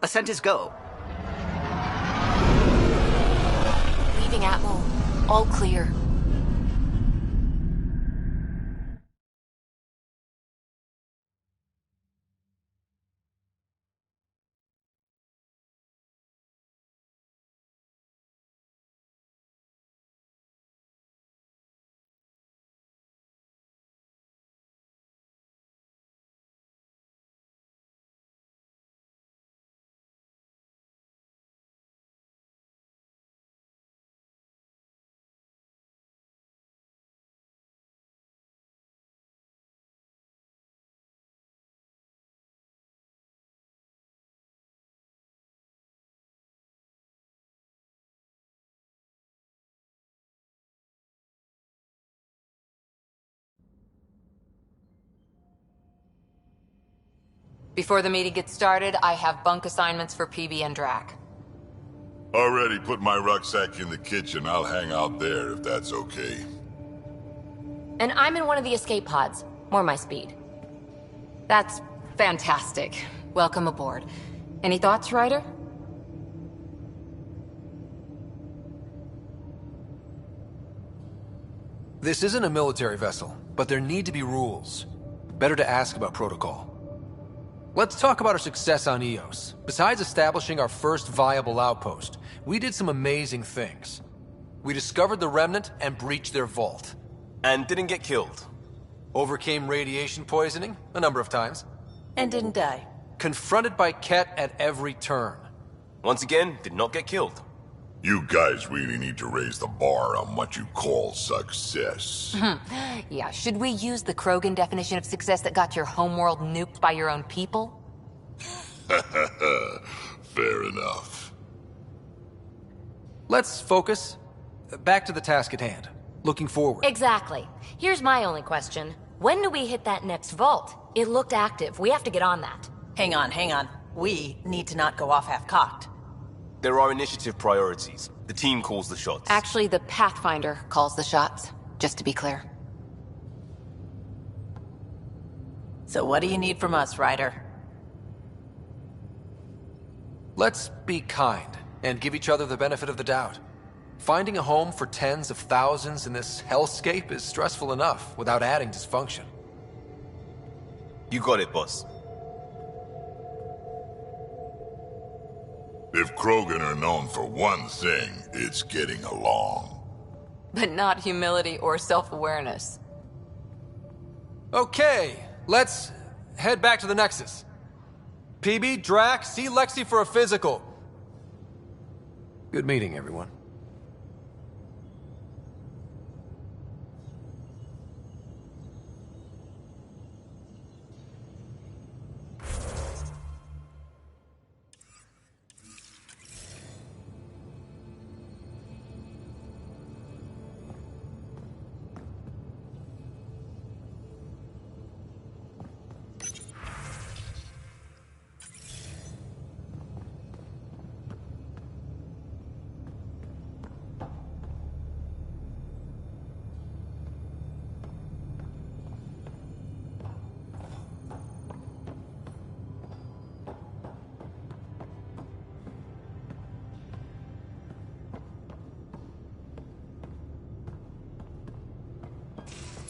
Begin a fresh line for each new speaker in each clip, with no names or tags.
Ascent is go.
Leaving Atmo. All clear. Before the meeting gets started, I have bunk assignments for PB and Drac.
Already put my rucksack in the kitchen. I'll hang out there if that's okay.
And I'm in one of the escape pods. More my speed. That's fantastic. Welcome aboard. Any thoughts, Ryder?
This isn't a military vessel, but there need to be rules. Better to ask about protocol. Let's talk about our success on Eos. Besides establishing our first viable outpost, we did some amazing things. We discovered the Remnant and breached their vault.
And didn't get killed.
Overcame radiation poisoning a number of times.
And didn't die.
Confronted by Ket at every turn.
Once again, did not get killed.
You guys really need to raise the bar on what you call success.
Yeah, should we use the Krogan definition of success that got your homeworld nuked by your own people?
Fair enough.
Let's focus. Back to the task at hand. Looking forward.
Exactly. Here's my only question. When do we hit that next vault? It looked active. We have to get on that.
Hang on. We need to not go off half-cocked.
There are initiative priorities. The team calls the shots.
Actually, the Pathfinder calls the shots, just to be clear.
So what do you need from us, Ryder?
Let's be kind and give each other the benefit of the doubt. Finding a home for tens of thousands in this hellscape is stressful enough without adding dysfunction.
You got it, boss.
If Krogan are known for one thing, it's getting along.
But not humility or self-awareness.
Okay, let's head back to the Nexus. PB, Drac, see Lexi for a physical. Good meeting, everyone.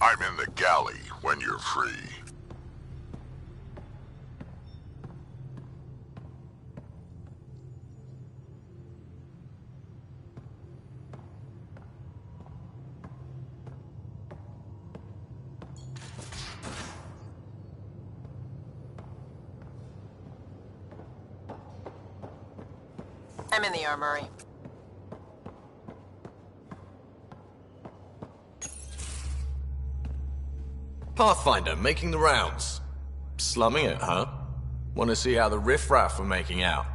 I'm in the galley when you're free.
I'm in the armory.
Pathfinder, making the rounds. Slumming it, huh? Want to see how the riffraff are making out?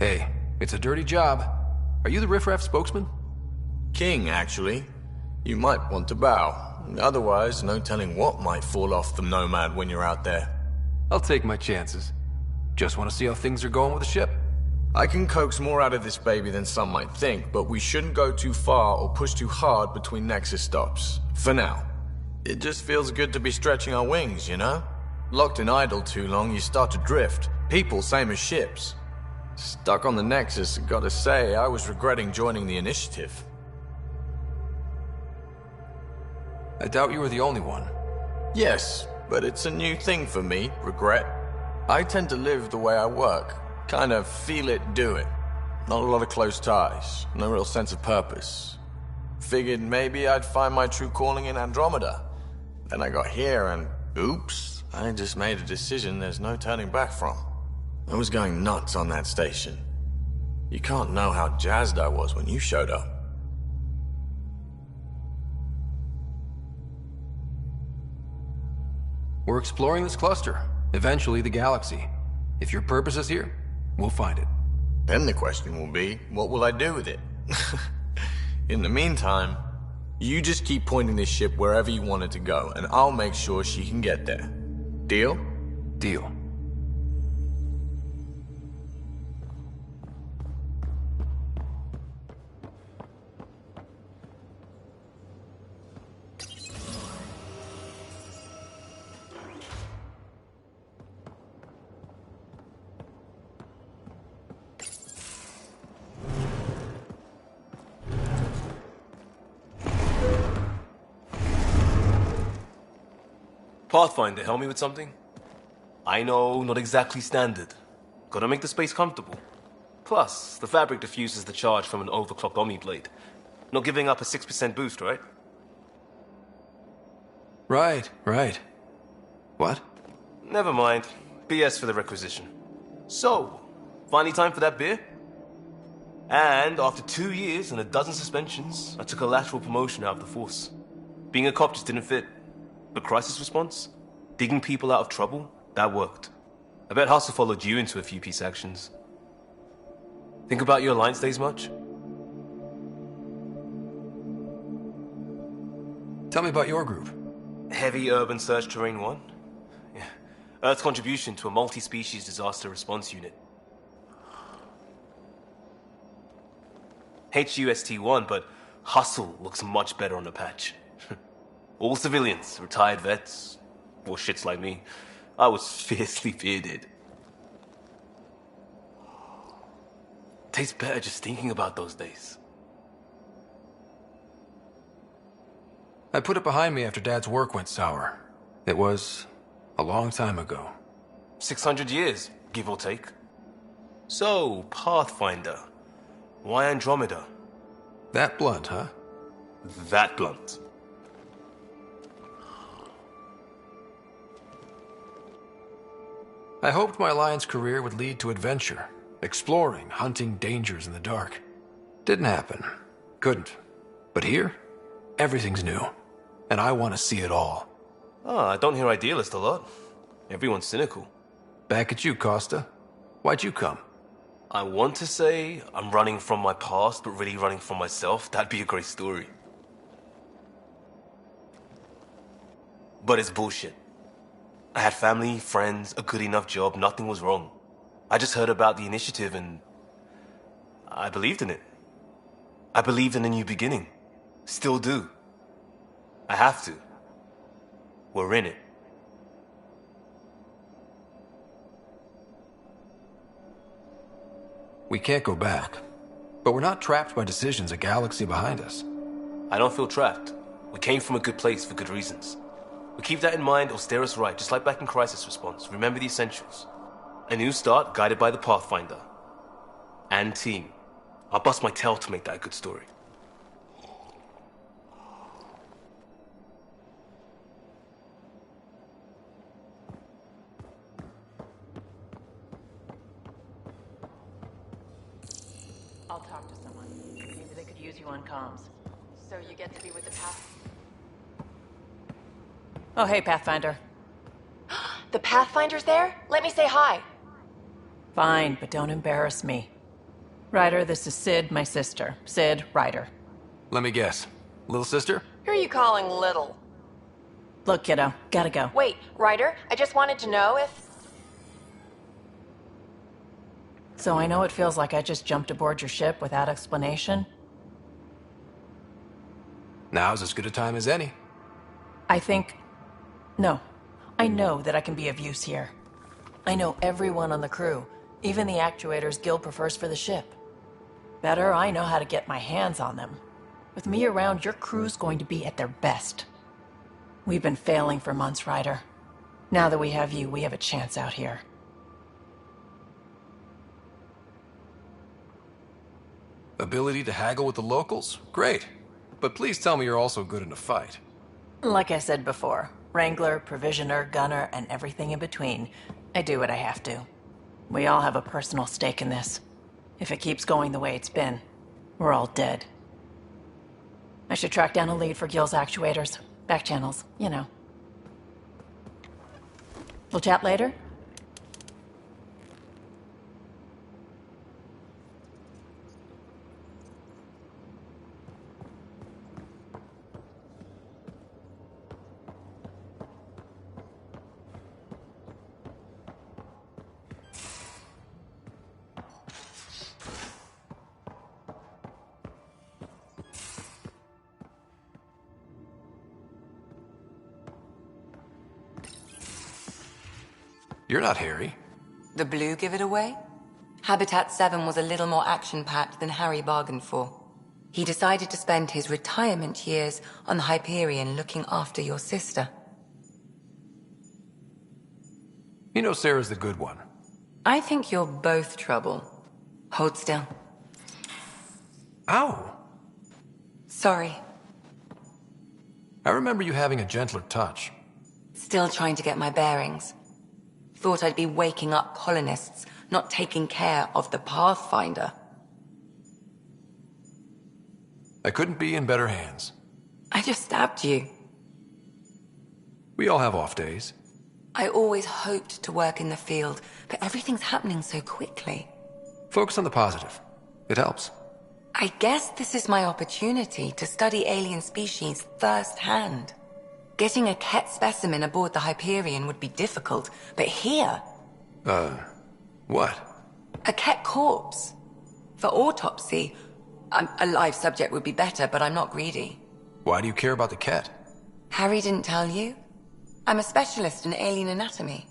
Hey, it's a dirty job. Are you the riffraff spokesman?
King, actually. You might want to bow. Otherwise, no telling what might fall off the Nomad when you're out there.
I'll take my chances. Just want to see how things are going with the ship.
I can coax more out of this baby than some might think, but we shouldn't go too far or push too hard between Nexus stops. For now. It just feels good to be stretching our wings, you know? Locked in idle too long, you start to drift. People, same as ships. Stuck on the Nexus, gotta say, I was regretting joining the Initiative.
I doubt you were the only one.
Yes, but it's a new thing for me, regret. I tend to live the way I work. Kind of feel it, do it. Not a lot of close ties, no real sense of purpose. Figured maybe I'd find my true calling in Andromeda. Then I got here and, oops, I just made a decision there's no turning back from. I was going nuts on that station. You can't know how jazzed I was when you showed up.
We're exploring this cluster, eventually the galaxy. If your purpose is here, we'll find it.
Then the question will be, what will I do with it? In the meantime, you just keep pointing this ship wherever you want it to go, and I'll make sure she can get there. Deal?
Deal.
Pathfinder, help me with something? I know, not exactly standard. Gotta make the space comfortable. Plus, the fabric diffuses the charge from an overclocked Omni blade. Not giving up a 6% boost, right?
Right. What?
Never mind. BS for the requisition. So, finally time for that beer? And after 2 years and a dozen suspensions, I took a lateral promotion out of the force. Being a cop just didn't fit. But crisis response? Digging people out of trouble? That worked. I bet Hustle followed you into a few peace actions. Think about your Alliance days much?
Tell me about your group.
Heavy Urban Search Terrain 1? Yeah. Earth's contribution to a multi-species disaster response unit. HUST-1, but Hustle looks much better on the patch. All civilians, retired vets, or shits like me. I was fiercely bearded. Tastes better just thinking about those days.
I put it behind me after Dad's work went sour. It was a long time ago.
600 years, give or take. So, Pathfinder. Why Andromeda?
That blunt, huh?
That blunt.
I hoped my Alliance career would lead to adventure, exploring, hunting dangers in the dark. Didn't happen. Couldn't. But here, everything's new. And I want to see it all.
I don't hear idealist a lot. Everyone's cynical.
Back at you, Costa. Why'd you come?
I want to say I'm running from my past, but really running from myself. That'd be a great story. But it's bullshit. I had family, friends, a good enough job, nothing was wrong. I just heard about the initiative and I believed in it. I believed in a new beginning. Still do. I have to. We're in it.
We can't go back. But we're not trapped by decisions a galaxy behind us.
I don't feel trapped. We came from a good place for good reasons. We keep that in mind or steer us right, just like back in Crisis Response. Remember the essentials. A new start guided by the Pathfinder. And team. I'll bust my tail to make that a good story.
I'll talk to someone. Maybe they could use you on comms.
So you get to be with the Path...
Oh, hey, Pathfinder.
The Pathfinder's there? Let me say hi.
Fine, but don't embarrass me. Ryder, this is Sid, my sister. Sid, Ryder.
Let me guess. Little sister?
Who are you calling little?
Look, kiddo, gotta go.
Wait, Ryder, I just wanted to know if...
So I know it feels like I just jumped aboard your ship without explanation.
Now's as good a time as any.
No. I know that I can be of use here. I know everyone on the crew, even the actuators Gil prefers for the ship. Better, I know how to get my hands on them. With me around, your crew's going to be at their best. We've been failing for months, Ryder. Now that we have you, we have a chance out here.
Ability to haggle with the locals? Great. But please tell me you're also good in a fight.
Like I said before, Wrangler, Provisioner, Gunner, and everything in between. I do what I have to. We all have a personal stake in this. If it keeps going the way it's been, we're all dead. I should track down a lead for Gil's actuators. Back channels, you know. We'll chat later?
You're not Harry.
The blue give it away? Habitat 7 was a little more action-packed than Harry bargained for. He decided to spend his retirement years on the Hyperion looking after your sister.
You know Sarah's the good one.
I think you're both trouble. Hold still.
Ow!
Sorry.
I remember you having a gentler touch.
Still trying to get my bearings. Thought I'd be waking up colonists, not taking care of the Pathfinder.
I couldn't be in better hands.
I just stabbed you.
We all have off days.
I always hoped to work in the field, but everything's happening so quickly.
Focus on the positive. It helps.
I guess this is my opportunity to study alien species firsthand. Getting a Ket specimen aboard the Hyperion would be difficult, but here...
What?
A Ket corpse. For autopsy, a live subject would be better, but I'm not greedy.
Why do you care about the cat?
Harry didn't tell you? I'm a specialist in alien anatomy.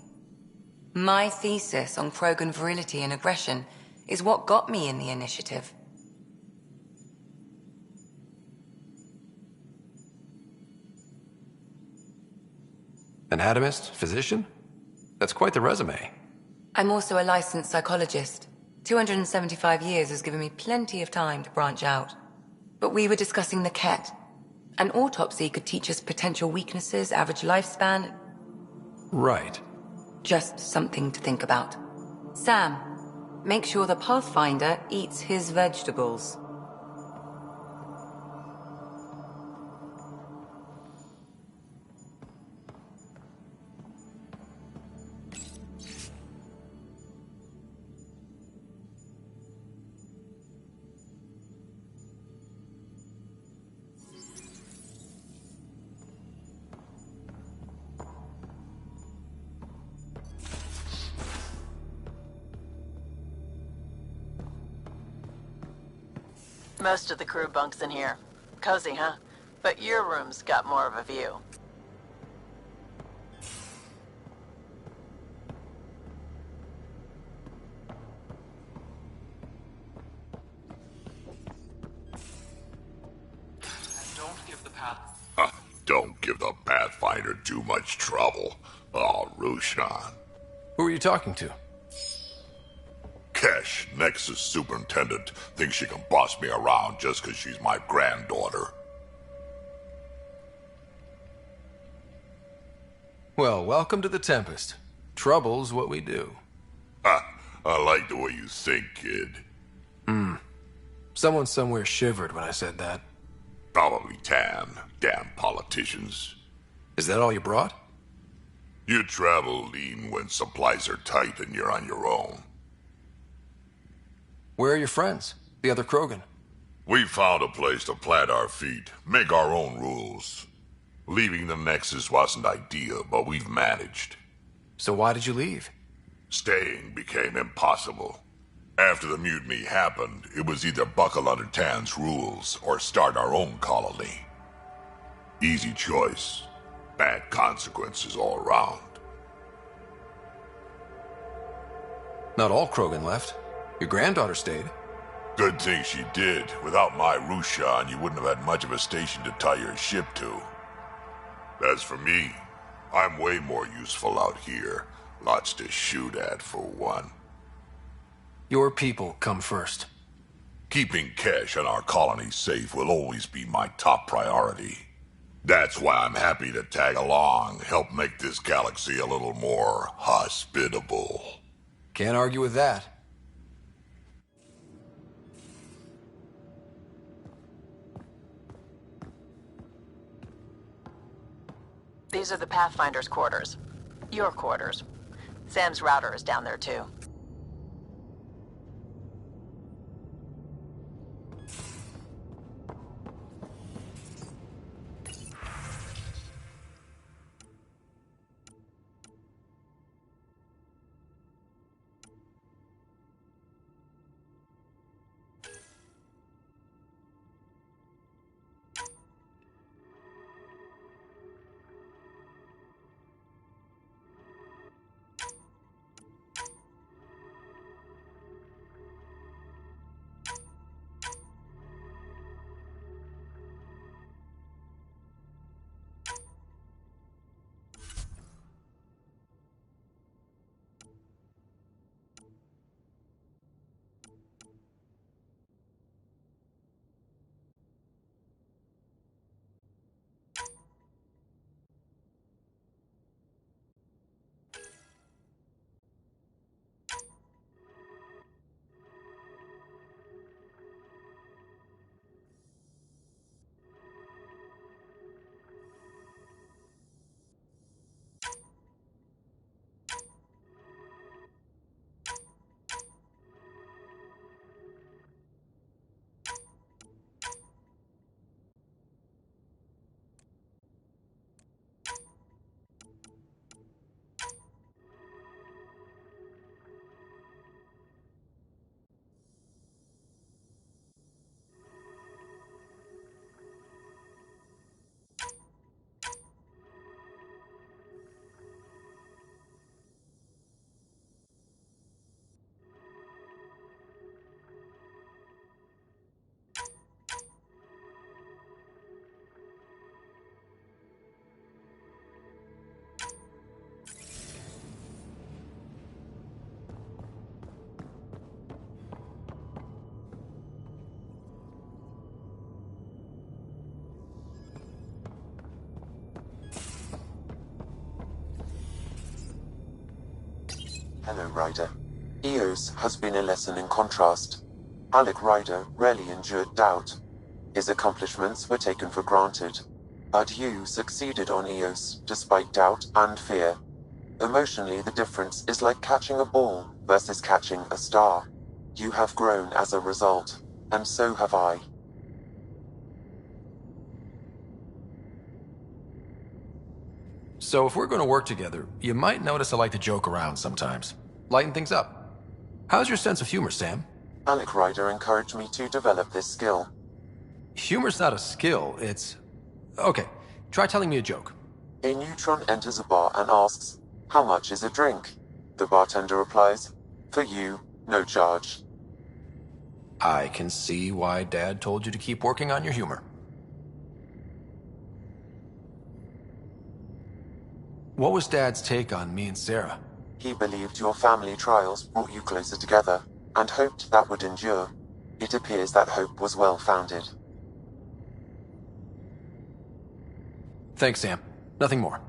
My thesis on Krogan virility and aggression is what got me in the initiative.
Anatomist? Physician? That's quite the resume.
I'm also a licensed psychologist. 275 years has given me plenty of time to branch out. But we were discussing the Ket. An autopsy could teach us potential weaknesses, average lifespan.
Right.
Just something to think about. Sam, make sure the Pathfinder eats his vegetables.
Most of the crew bunks in here. Cozy, huh? But your room's got more of a view.
Don't give the Pathfinder too much trouble. Oh, Rushan.
Who are you talking to?
Kesh, Nexus Superintendent, thinks she can boss me around just because she's my granddaughter.
Well, welcome to the Tempest. Trouble's what we do.
Ha! I like the way you think, kid.
Someone somewhere shivered when I said that.
Probably Tan. Damn politicians.
Is that all you brought?
You travel lean when supplies are tight and you're on your own.
Where are your friends? The other Krogan?
We found a place to plant our feet, make our own rules. Leaving the Nexus wasn't ideal, but we've managed.
So why did you leave?
Staying became impossible. After the mutiny happened, it was either buckle under Tan's rules or start our own colony. Easy choice. Bad consequences all around.
Not all Krogan left. Your granddaughter stayed.
Good thing she did. Without my Rushan, you wouldn't have had much of a station to tie your ship to. As for me, I'm way more useful out here. Lots to shoot at, for one.
Your people come first.
Keeping Kesh and our colony safe will always be my top priority. That's why I'm happy to tag along, help make this galaxy a little more hospitable.
Can't argue with that.
These are the Pathfinder's quarters. Your quarters. Sam's router is down there too.
Hello, Ryder. Eos has been a lesson in contrast. Alec Ryder rarely endured doubt. His accomplishments were taken for granted. But you succeeded on Eos, despite doubt and fear. Emotionally, the difference is like catching a ball versus catching a star. You have grown as a result, and so have I.
So if we're going to work together, you might notice I like to joke around sometimes. Lighten things up. How's your sense of humor, Sam?
Alec Ryder encouraged me to develop this skill.
Humor's not a skill, it's... Okay, try telling me a joke.
A neutron enters a bar and asks, "How much is a drink?" The bartender replies, "For you, no charge."
I can see why Dad told you to keep working on your humor. What was Dad's take on me and Sarah?
He believed your family trials brought you closer together, and hoped that would endure. It appears that hope was well-founded.
Thanks, Sam. Nothing more.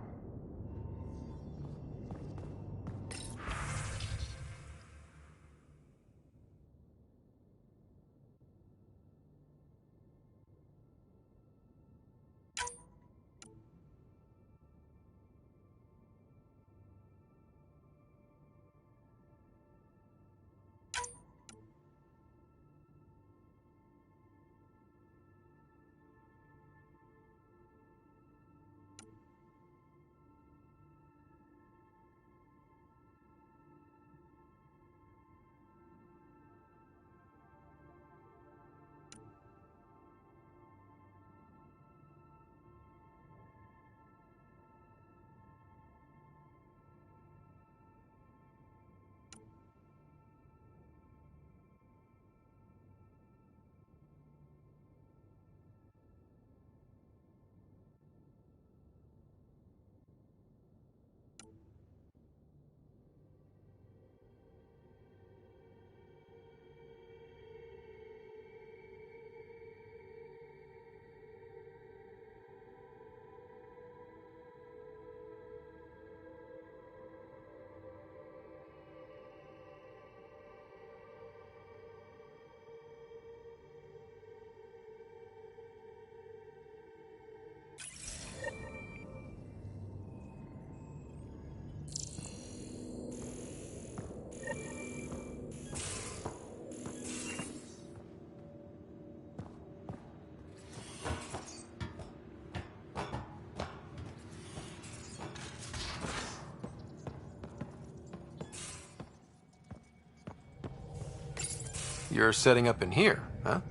you're setting up in here, huh?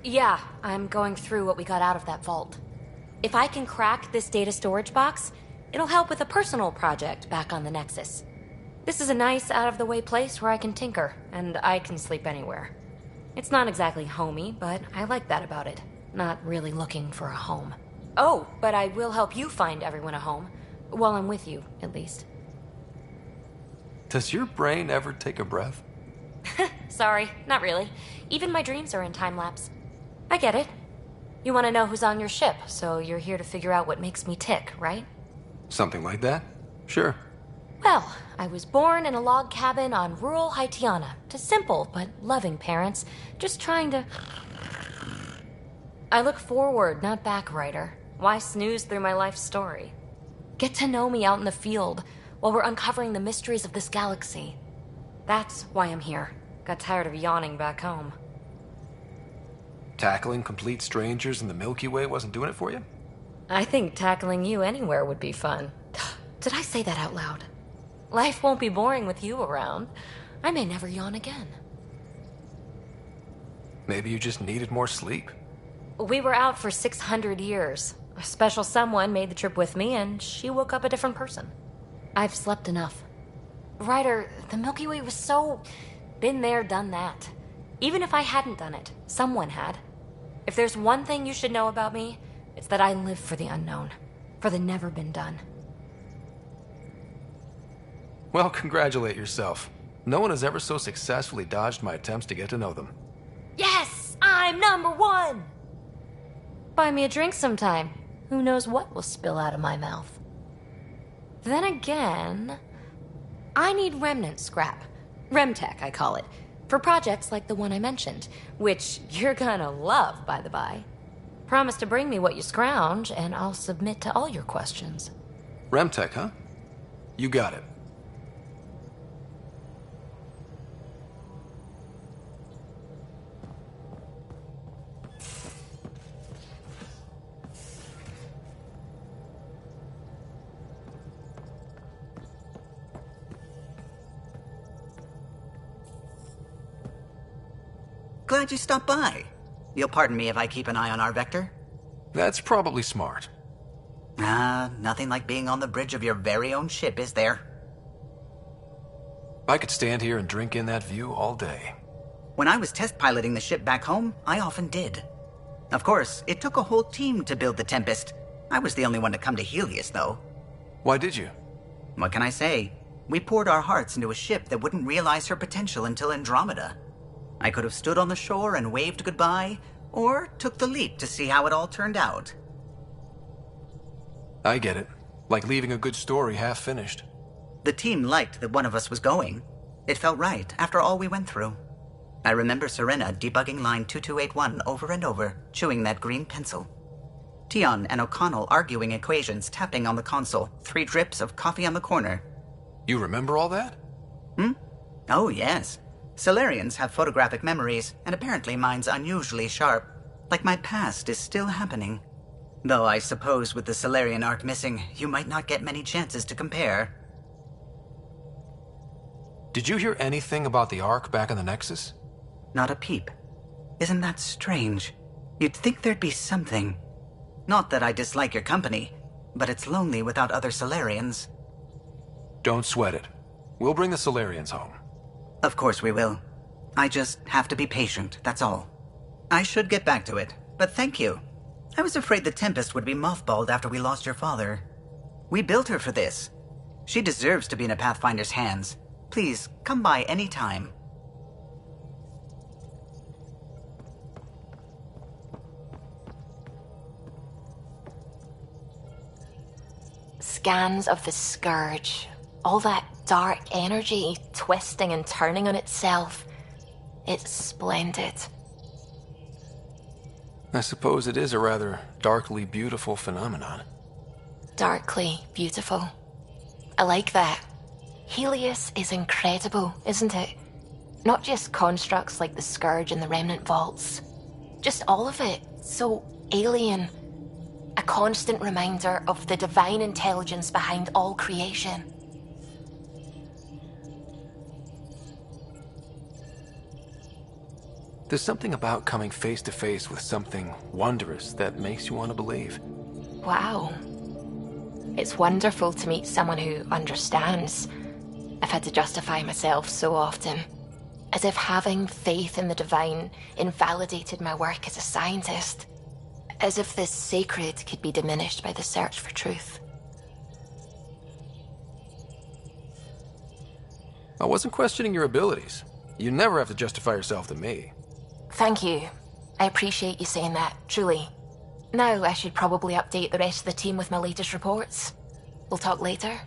Yeah, I'm going through what we got out of that vault. If I can crack this data storage box, it'll help with a personal project back on the Nexus. This is a nice, out-of-the-way place where I can tinker, and I can sleep anywhere. It's not exactly homey, but I like that about it. Not really looking for a home. Oh, but I will help you find everyone a home. While I'm with you, at least.
Does your brain ever take a breath?
Sorry, not really. Even my dreams are in time-lapse. I get it. You want to know who's on your ship, so you're here to figure out what makes me tick, right?
Something like that? Sure.
Well, I was born in a log cabin on rural Haitiana to simple but loving parents, just trying to... I look forward, not back, Ryder. Why snooze through my life story? Get to know me out in the field while we're uncovering the mysteries of this galaxy. That's why I'm here. Got tired of yawning back home.
Tackling complete strangers in the Milky Way wasn't doing it for you?
I think tackling you anywhere would be fun. Did I say that out loud? Life won't be boring with you around. I may never yawn again.
Maybe you just needed more sleep.
We were out for 600 years. A special someone made the trip with me, and she woke up a different person. I've slept enough. Ryder, the Milky Way was so... been there, done that. Even if I hadn't done it, someone had. If there's one thing you should know about me, it's that I live for the unknown. For the never been done.
Well, congratulate yourself. No one has ever so successfully dodged my attempts to get to know them.
Yes! I'm #1! Buy me a drink sometime. Who knows what will spill out of my mouth. Then again... I need remnant scrap. Remtech, I call it. For projects like the one I mentioned. Which you're gonna love, by the by. Promise to bring me what you scrounge, and I'll submit to all your questions.
Remtech, huh? You got it.
Glad you stopped by. You'll pardon me if I keep an eye on our vector?
That's probably smart.
Nothing like being on the bridge of your very own ship, is there?
I could stand here and drink in that view all day.
When I was test piloting the ship back home, I often did. Of course, it took a whole team to build the Tempest. I was the only one to come to Helios, though.
Why did you?
What can I say? We poured our hearts into a ship that wouldn't realize her potential until Andromeda. I could have stood on the shore and waved goodbye, or took the leap to see how it all turned out.
I get it. Like leaving a good story half-finished.
The team liked that one of us was going. It felt right after all we went through. I remember Serena debugging line 2281 over and over, chewing that green pencil. Tion and O'Connell arguing equations, tapping on the console, 3 drips of coffee on the corner.
You remember all that?
Oh, yes. Solarians have photographic memories, and apparently mine's unusually sharp. Like my past is still happening. Though I suppose with the Solarian arc missing, you might not get many chances to compare.
Did you hear anything about the Ark back in the Nexus?
Not a peep. Isn't that strange? You'd think there'd be something. Not that I dislike your company, but it's lonely without other Solarians.
Don't sweat it. We'll bring the Solarians home.
Of course we will. I just have to be patient, that's all. I should get back to it, but thank you. I was afraid the Tempest would be mothballed after we lost your father. We built her for this. She deserves to be in a Pathfinder's hands. Please, come by any time.
Scans of the Scourge. All that dark energy twisting and turning on itself. It's splendid.
I suppose it is a rather darkly beautiful phenomenon.
Darkly beautiful. I like that. Helios is incredible, isn't it? Not just constructs like the Scourge and the Remnant Vaults. Just all of it. So alien. A constant reminder of the divine intelligence behind all creation.
There's something about coming face to face with something wondrous that makes you want to believe.
Wow. It's wonderful to meet someone who understands. I've had to justify myself so often. As if having faith in the divine invalidated my work as a scientist. As if this sacred could be diminished by the search for truth.
I wasn't questioning your abilities. You never have to justify yourself to me.
Thank you. I appreciate you saying that, truly. Now I should probably update the rest of the team with my latest reports. We'll talk later.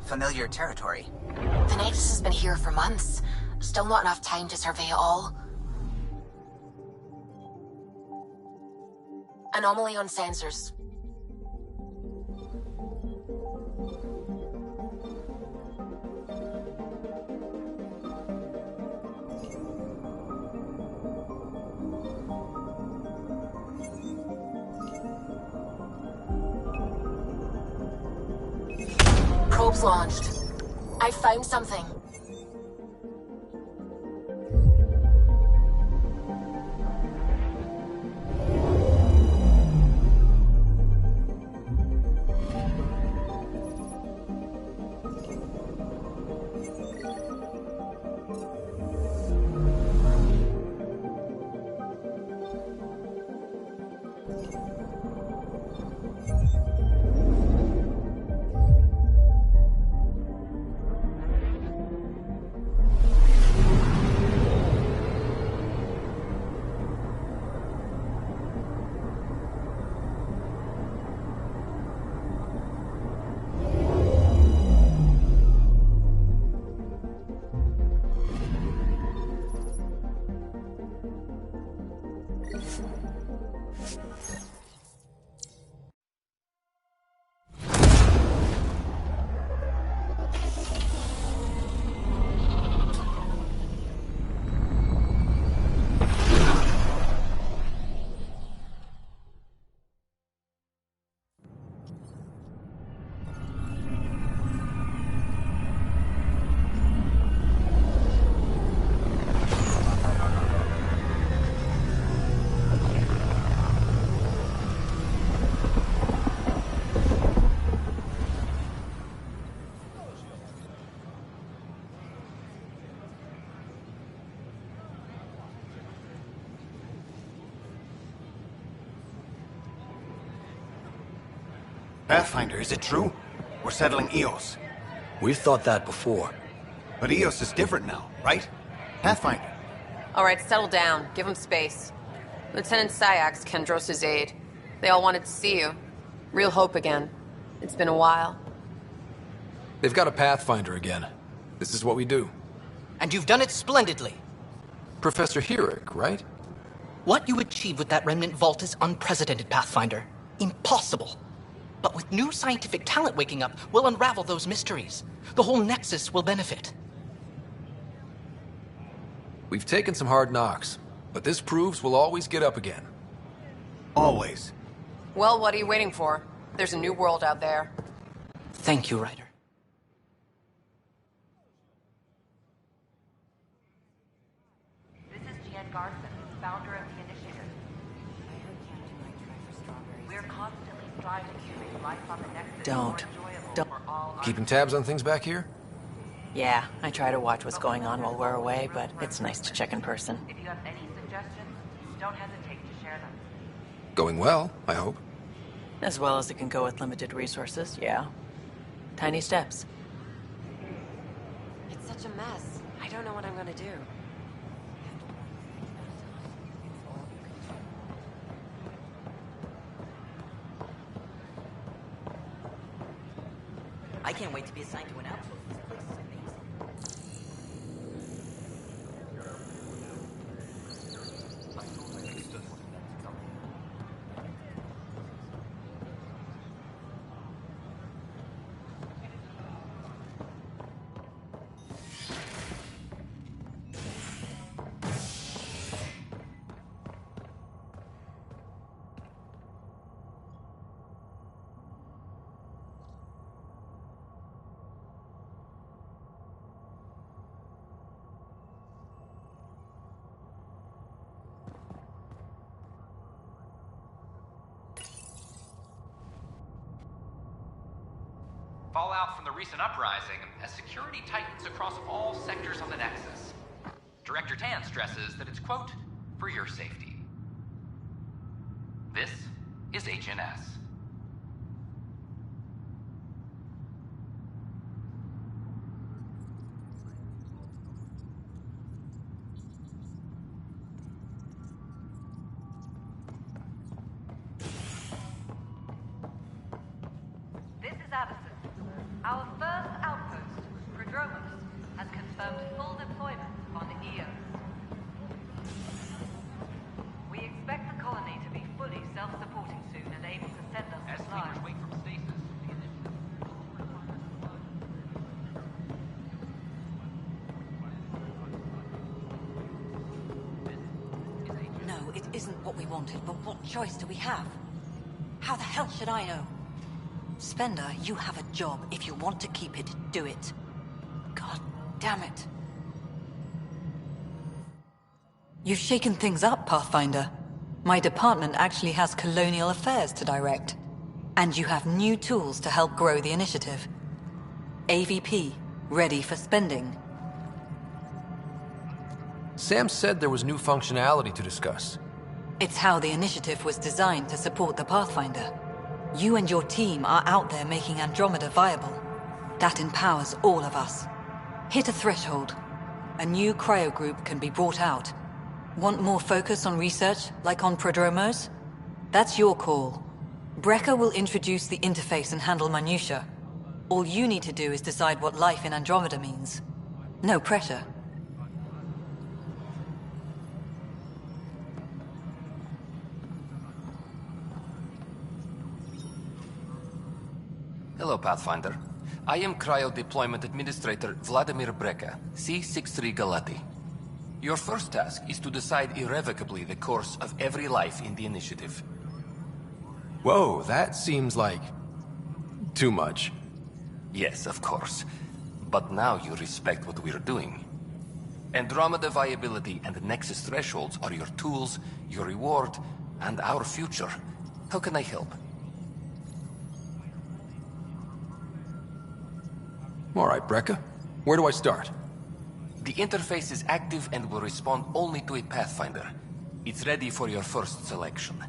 Familiar territory.
The Nexus has been here for months. Still not enough time to survey it all. Anomaly on sensors. Probes launched. I found something.
Pathfinder, is it true? We're settling Eos.
We've thought that before.
But Eos is different now, right? Pathfinder.
All right, settle down. Give him space. Lieutenant Syax, Kendros' aide. They all wanted to see you. Real hope again. It's been a while.
They've got a Pathfinder again. This is what we do.
And you've done it splendidly.
Professor Herrick, right?
What you achieved with that remnant vault is unprecedented, Pathfinder. Impossible. But with new scientific talent waking up, we'll unravel those mysteries. The whole Nexus will benefit.
We've taken some hard knocks, but this proves we'll always get up again.
Always.
Well, what are you waiting for? There's a new world out there.
Thank you, Ryder.
This is Jan Garson, founder of the Initiative. We're constantly striving to make life on the Nexus
Don't.
for all.
Keeping tabs on things back here?
Yeah, I try to watch what's going on while we're away, but it's nice to check in person.
If you have any suggestions, don't hesitate to share them.
Going well, I hope.
As well as it can go with limited resources, yeah. Tiny steps.
It's such a mess. I don't know what I'm gonna do.
I can't wait to be assigned to an outpost. This place is amazing.
Fallout from the recent uprising as security tightens across all sectors of the Nexus. Director Tan stresses that it's, quote, for your safety. This is HNS.
This is Addison. Our first outpost, Prodromos, has confirmed full deployment on Eos. We expect the colony to be fully self-supporting soon and able to send us
As
supplies.
sleepers wait from stasis, the initiative.
No, it isn't what we wanted, but what choice do we have? How the hell should I know? Spender, you have a job. If you want to keep it, do it. God damn it.
You've shaken things up, Pathfinder. My department actually has colonial affairs to direct. And you have new tools to help grow the initiative. AVP, ready for spending.
Sam said there was new functionality to discuss.
It's how the initiative was designed to support the Pathfinder. You and your team are out there making Andromeda viable. That empowers all of us. Hit a threshold. A new cryo group can be brought out. Want more focus on research, like on Prodromos? That's your call. Brecker will introduce the interface and handle minutiae. All you need to do is decide what life in Andromeda means. No pressure.
Hello, Pathfinder. I am Cryo Deployment Administrator Vladimir Breca, C-63 Galati. Your first task is to decide irrevocably the course of every life in the initiative.
Whoa, that seems like... too much.
Yes, of course. But now you respect what we're doing. Andromeda viability and Nexus thresholds are your tools, your reward, and our future. How can I help?
All right, Breca. Where do I start?
The interface is active and will respond only to a Pathfinder. It's ready for your first selection.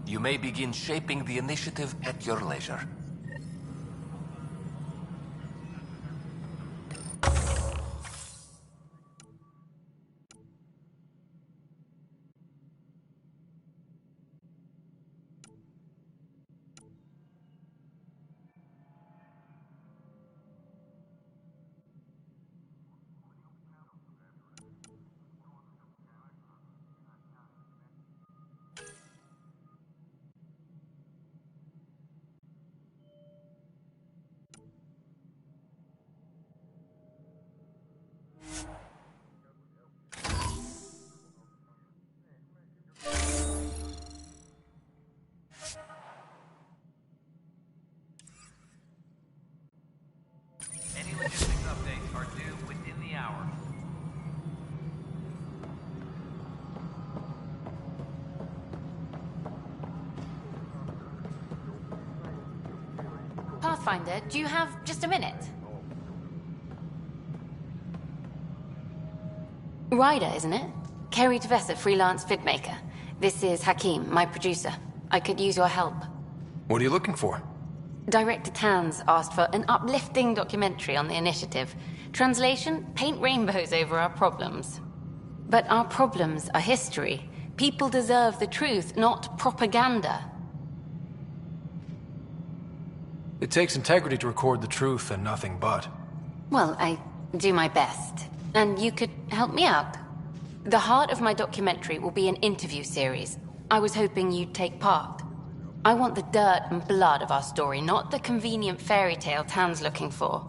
You may begin shaping the initiative at your leisure.
Pathfinder, do you have just a minute? Ryder, isn't it? Kerry Tevessa, freelance vidmaker. This is Hakim, my producer. I could use your help.
What are you looking for?
Director Tanz asked for an uplifting documentary on the initiative. Translation, paint rainbows over our problems. But our problems are history. People deserve the truth, not propaganda.
It takes integrity to record the truth and nothing but.
Well, I do my best. And you could help me out. The heart of my documentary will be an interview series. I was hoping you'd take part. I want the dirt and blood of our story, not the convenient fairy tale Tan's looking for.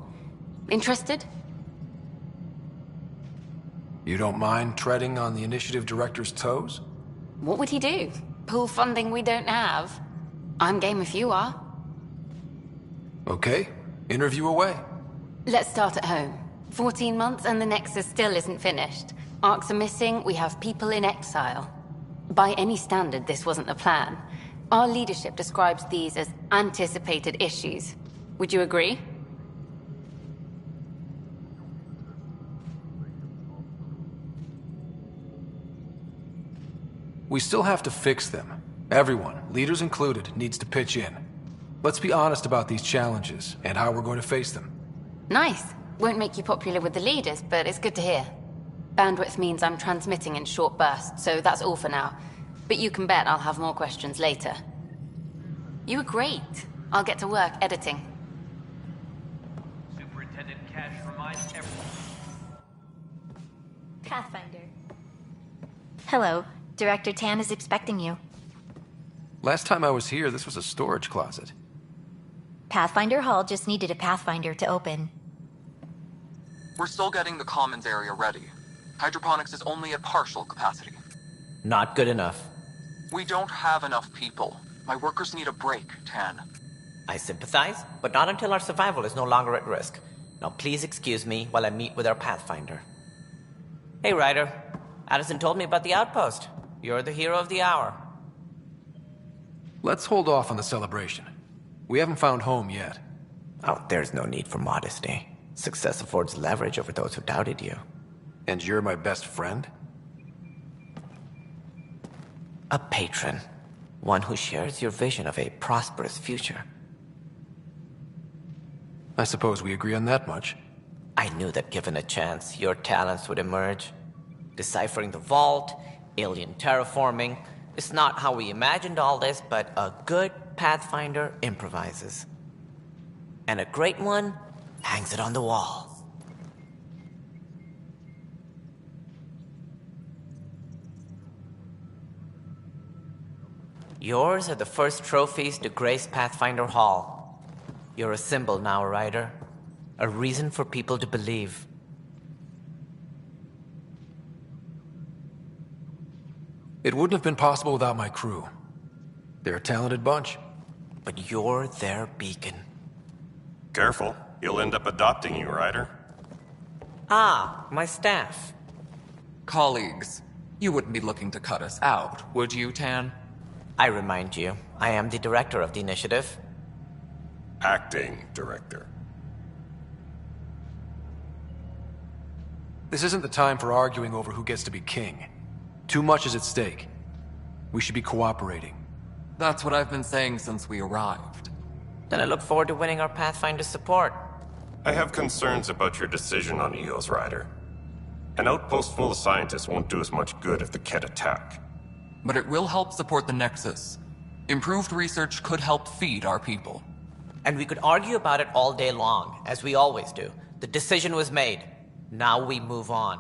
Interested?
You don't mind treading on the initiative director's toes?
What would he do? Pull funding we don't have? I'm game if you are.
Okay, interview away.
Let's start at home. 14 months and the Nexus still isn't finished. Arcs are missing, we have people in exile. By any standard, this wasn't the plan. Our leadership describes these as anticipated issues. Would you agree?
We still have to fix them. Everyone, leaders included, needs to pitch in. Let's be honest about these challenges and how we're going to face them.
Nice. Won't make you popular with the leaders, but it's good to hear. Bandwidth means I'm transmitting in short bursts, so that's all for now. But you can bet I'll have more questions later. You were great. I'll get to work editing.
Superintendent Cash reminds everyone.
Pathfinder. Hello. Director Tan is expecting you.
Last time I was here, this was a storage closet.
Pathfinder Hall just needed a Pathfinder to open.
We're still getting the commons area ready. Hydroponics is only at partial capacity.
Not good enough.
We don't have enough people. My workers need a break, Tan.
I sympathize, but not until our survival is no longer at risk. Now please excuse me while I meet with our Pathfinder. Hey, Ryder. Addison told me about the outpost. You're the hero of the hour.
Let's hold off on the celebration. We haven't found home yet.
Oh, there's no need for modesty. Success affords leverage over those who doubted you.
And you're my best friend?
A patron. One who shares your vision of a prosperous future.
I suppose we agree on that much.
I knew that given a chance, your talents would emerge. Deciphering the vault, alien terraforming. It's not how we imagined all this, but a good Pathfinder improvises. And a great one hangs it on the wall. Yours are the first trophies to grace Pathfinder Hall. You're a symbol now, Ryder. A reason for people to believe.
It wouldn't have been possible without my crew. They're a talented bunch.
But you're their beacon.
Careful. He'll end up adopting you, Ryder.
Ah, my staff.
Colleagues, you wouldn't be looking to cut us out, would you, Tan?
I remind you, I am the director of the initiative.
Acting director.
This isn't the time for arguing over who gets to be king. Too much is at stake. We should be cooperating.
That's what I've been saying since we arrived.
Then I look forward to winning our Pathfinder's support.
I have concerns about your decision on EOS, Ryder. An outpost full of scientists won't do us much good if the Ket attack.
But it will help support the Nexus. Improved research could help feed our people.
And we could argue about it all day long, as we always do. The decision was made. Now we move on.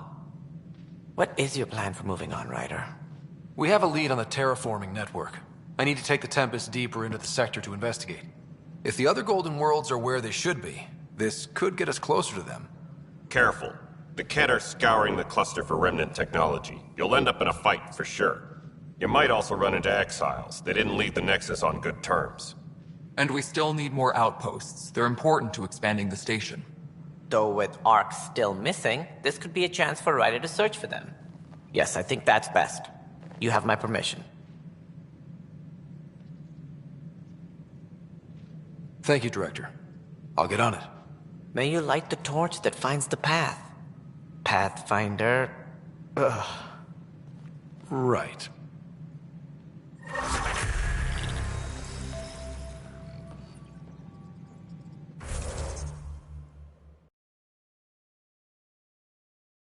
What is your plan for moving on, Ryder?
We have a lead on the terraforming network. I need to take the Tempest deeper into the sector to investigate. If the other Golden Worlds are where they should be, this could get us closer to them.
Careful. The Ket are scouring the cluster for remnant technology. You'll end up in a fight for sure. You might also run into exiles. They didn't leave the Nexus on good terms.
And we still need more outposts. They're important to expanding the station.
Though with Arcs still missing, this could be a chance for Ryder to search for them. Yes, I think that's best. You have my permission.
Thank you, Director. I'll get on it.
May you light the torch that finds the path. Pathfinder. Ugh.
Right.